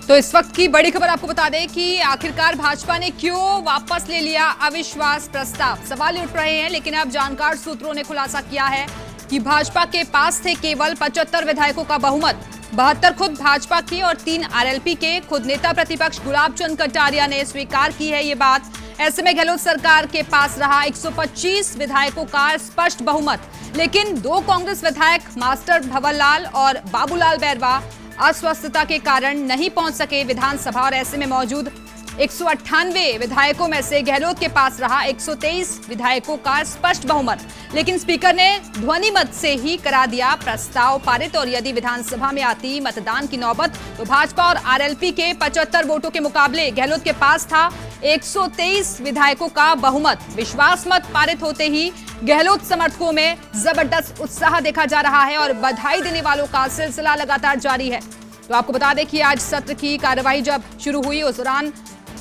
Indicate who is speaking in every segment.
Speaker 1: तो इस वक्त की बड़ी खबर आपको बता दें कि आखिरकार भाजपा ने क्यों वापस ले लिया अविश्वास प्रस्ताव। सवाल उठ रहे हैं, लेकिन अब जानकार सूत्रों ने खुलासा किया है कि भाजपा के पास थे केवल 75 विधायकों का बहुमत। 72 खुद भाजपा के और 3 आरएलपी के। खुद नेता प्रतिपक्ष गुलाब चंद कटारिया ने स्वीकार की है ये बात। ऐसे में गहलोत सरकार के पास रहा 125 विधायकों का स्पष्ट बहुमत, लेकिन 2 कांग्रेस विधायक मास्टर भंवरलाल और बाबूलाल बैरवा अस्वस्थता के कारण नहीं पहुंच सके विधानसभा, और ऐसे में मौजूद 198 विधायकों में से गहलोत के पास रहा 123 विधायकों का स्पष्ट बहुमत, लेकिन स्पीकर ने ध्वनि मत से ही करा दिया प्रस्ताव पारित। और यदि विधानसभा में आती मतदान की नौबत तो भाजपा और आरएलपी के 75 वोटों के मुकाबले गहलोत के पास था 123 विधायकों का बहुमत। विश्वास मत पारित होते ही गहलोत समर्थकों में जबरदस्त उत्साह देखा जा रहा है और बधाई देने वालों का सिलसिला लगातार जारी है। तो आपको बता दें कि आज सत्र की कार्यवाही जब शुरू हुई उस दौरान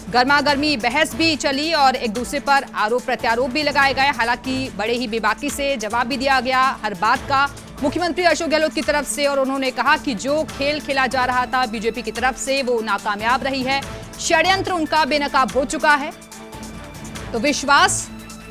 Speaker 1: गर्मागर्मी बहस भी चली और एक दूसरे पर आरोप प्रत्यारोप भी लगाए गए। हालांकि बड़े ही बेबाकी से जवाब भी दिया गया हर बात का मुख्यमंत्री अशोक गहलोत की तरफ से, और उन्होंने कहा कि जो खेल खेला जा रहा था बीजेपी की तरफ से वो नाकामयाब रही है, षड्यंत्र उनका बेनकाब हो चुका है। तो विश्वास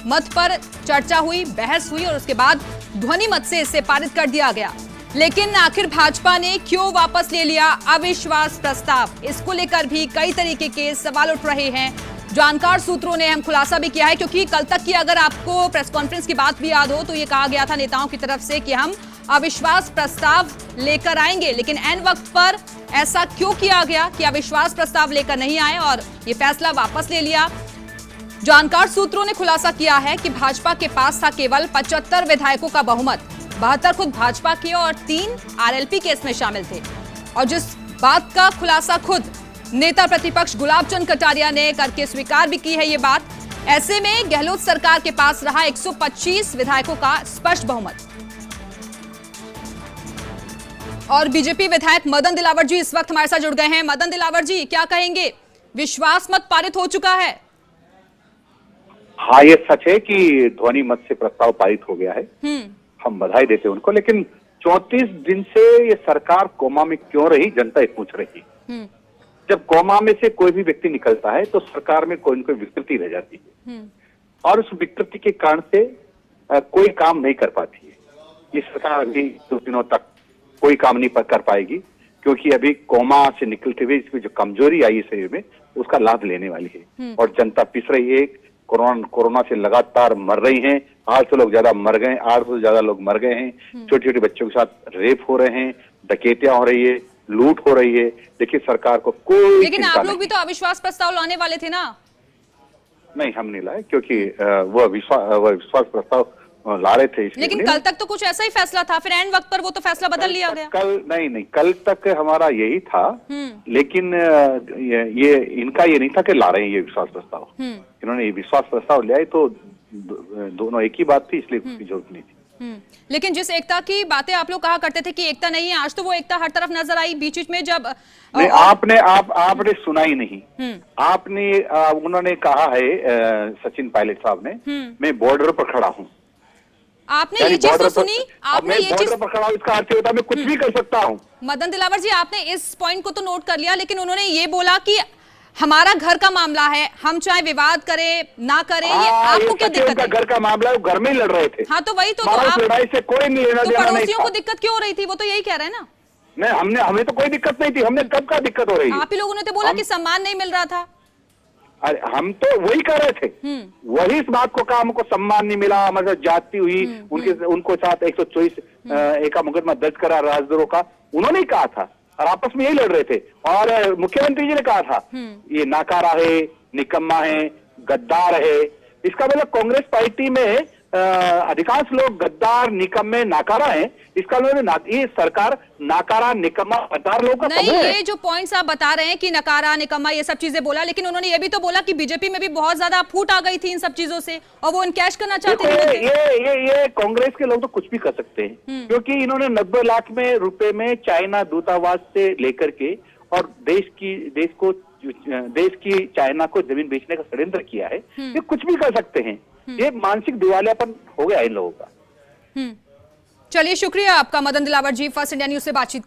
Speaker 1: मत पर चर्चा हुई, बहस हुई और उसके बाद ध्वनि मत से इसे पारित कर दिया गया। लेकिन आखिर भाजपा ने क्यों वापस ले लिया अविश्वास प्रस्ताव, इसको लेकर भी कई तरीके के सवाल उठ रहे हैं। जानकार सूत्रों ने अहम खुलासा भी किया है, क्योंकि कल तक की अगर आपको प्रेस कॉन्फ्रेंस की बात भी याद हो तो ये कहा गया था नेताओं की तरफ से कि हम अविश्वास प्रस्ताव लेकर आएंगे, लेकिन ऐन वक्त पर ऐसा क्यों किया गया कि अविश्वास प्रस्ताव लेकर नहीं आए और ये फैसला वापस ले लिया। जानकार सूत्रों ने खुलासा किया है कि भाजपा के पास था केवल 75 विधायकों का बहुमत। 72 खुद भाजपा के और 3 आरएलपी के इसमें शामिल थे, और जिस बात का खुलासा खुद नेता प्रतिपक्ष गुलाब चंद कटारिया ने करके स्वीकार भी की है ये बात। ऐसे में गहलोत सरकार के पास रहा 125 विधायकों का स्पष्ट बहुमत। और बीजेपी विधायक मदन दिलावर जी इस वक्त हमारे साथ जुड़ गए हैं। मदन दिलावर जी, क्या कहेंगे, विश्वास मत पारित हो चुका है?
Speaker 2: हाँ, ये सच है कि ध्वनि मत से प्रस्ताव पारित हो गया है। हम बधाई देते हैं उनको, लेकिन 34 दिन से ये सरकार कोमा में क्यों रही, जनता ये पूछ रही है। जब कोमा में से कोई भी व्यक्ति निकलता है तो सरकार में कोई न कोई विकृति रह जाती है, और उस विकृति के कारण से कोई काम नहीं कर पाती है। ये सरकार अभी 2 दिनों तक कोई काम नहीं कर पाएगी, क्योंकि अभी कोमा से निकलते हुए इसमें जो कमजोरी आई है शरीर में उसका लाभ लेने वाली है, और जनता पिस रही है। कोरोना से लगातार मर रही हैं, 800 लोग ज्यादा मर गए, 800 से ज्यादा लोग मर गए हैं। छोटे छोटे बच्चों के साथ रेप हो रहे हैं, डकैतियां हो रही है, लूट हो रही है। देखिए सरकार को कोई,
Speaker 1: लेकिन आप लोग भी तो अविश्वास प्रस्ताव लाने वाले थे ना? नहीं,
Speaker 2: हम नहीं लाए, क्योंकि वो विश्वास प्रस्ताव ला रहे थे।
Speaker 1: लेकिन कल तक तो कुछ ऐसा ही फैसला था, फिर एन वक्त पर वो तो फैसला बदल लिया गया।
Speaker 2: कल तक हमारा यही था, लेकिन ये इनका ये नहीं था कि ला रहे हैं ये विश्वास प्रस्ताव। इन्होंने ये विश्वास प्रस्ताव लिया है तो दोनों एक ही बात थी, इसलिए उसकी जरूरत नहीं थी।
Speaker 1: लेकिन जिस एकता की बातें आप लोग कहा करते थे कि एकता नहीं है, आज तो वो एकता हर तरफ नजर आई। बीच में जब
Speaker 2: नहीं, आपने सुना ही नहीं। उन्होंने कहा है सचिन पायलट साहब ने, मैं बॉर्डर पर खड़ा हूँ।
Speaker 1: आपने ये चीज तो सुनी? आपने ये चीज
Speaker 2: पर खड़ा हूं, इसका अर्थ होता है मैं कुछ भी कर सकता हूँ।
Speaker 1: मदन दिलावर जी, आपने इस पॉइंट को तो नोट कर लिया, लेकिन उन्होंने ये बोला कि हमारा घर का मामला है, हम चाहे विवाद करें ना करें, ये आपको क्या दिक्कत है?
Speaker 2: घर का मामला है, वो घर में ही लड़ रहे थे।
Speaker 1: हाँ, तो वही तो
Speaker 2: आप लड़ाई से कोई नहीं लेना देना नहीं था।
Speaker 1: पड़ोसियों को दिक्कत क्यों हो रही थी, वो तो यही कह रहे हैं ना।
Speaker 2: नहीं, हमें तो कोई दिक्कत नहीं थी। हमने कब का दिक्कत हो रही है?
Speaker 1: आप ही लोगों ने तो बोला कि सम्मान नहीं मिल रहा था।
Speaker 2: अरे हम तो वही कह रहे थे, वही इस बात को कहा हमको सम्मान नहीं मिला, हमारे जाति हुई, उनको साथ 124 का मुकदमा दर्ज करा राजद्रोह का, उन्होंने ही कहा था, और आपस में यही लड़ रहे थे। और मुख्यमंत्री जी ने कहा था ये नाकारा है, निकम्मा है, गद्दार है। इसका मतलब कांग्रेस पार्टी में अधिकांश लोग गद्दार, निकम्मे, नाकारा हैं। इसका मतलब ये सरकार नाकारा, निकम्मा, गद्दार लोगों का
Speaker 1: नहीं। ये जो पॉइंट्स आप बता रहे हैं कि नकारा, निकम्मा, ये सब चीजें बोला, लेकिन उन्होंने ये भी तो बोला कि बीजेपी में भी बहुत ज्यादा फूट आ गई थी इन सब चीजों से, और वो इनकैश करना चाहते थे।
Speaker 2: ये कांग्रेस के लोग तो कुछ भी कर सकते हैं, क्योंकि इन्होंने 90 लाख रुपए में चाइना दूतावास से लेकर के और देश की चाइना को जमीन बेचने का षड्यंत्र किया है। ये कुछ भी कर सकते हैं। ये मानसिक दिवालियापन हो गया इन लोगों का।
Speaker 1: चलिए, शुक्रिया आपका मदन दिलावर जी, फर्स्ट इंडिया न्यूज से बातचीत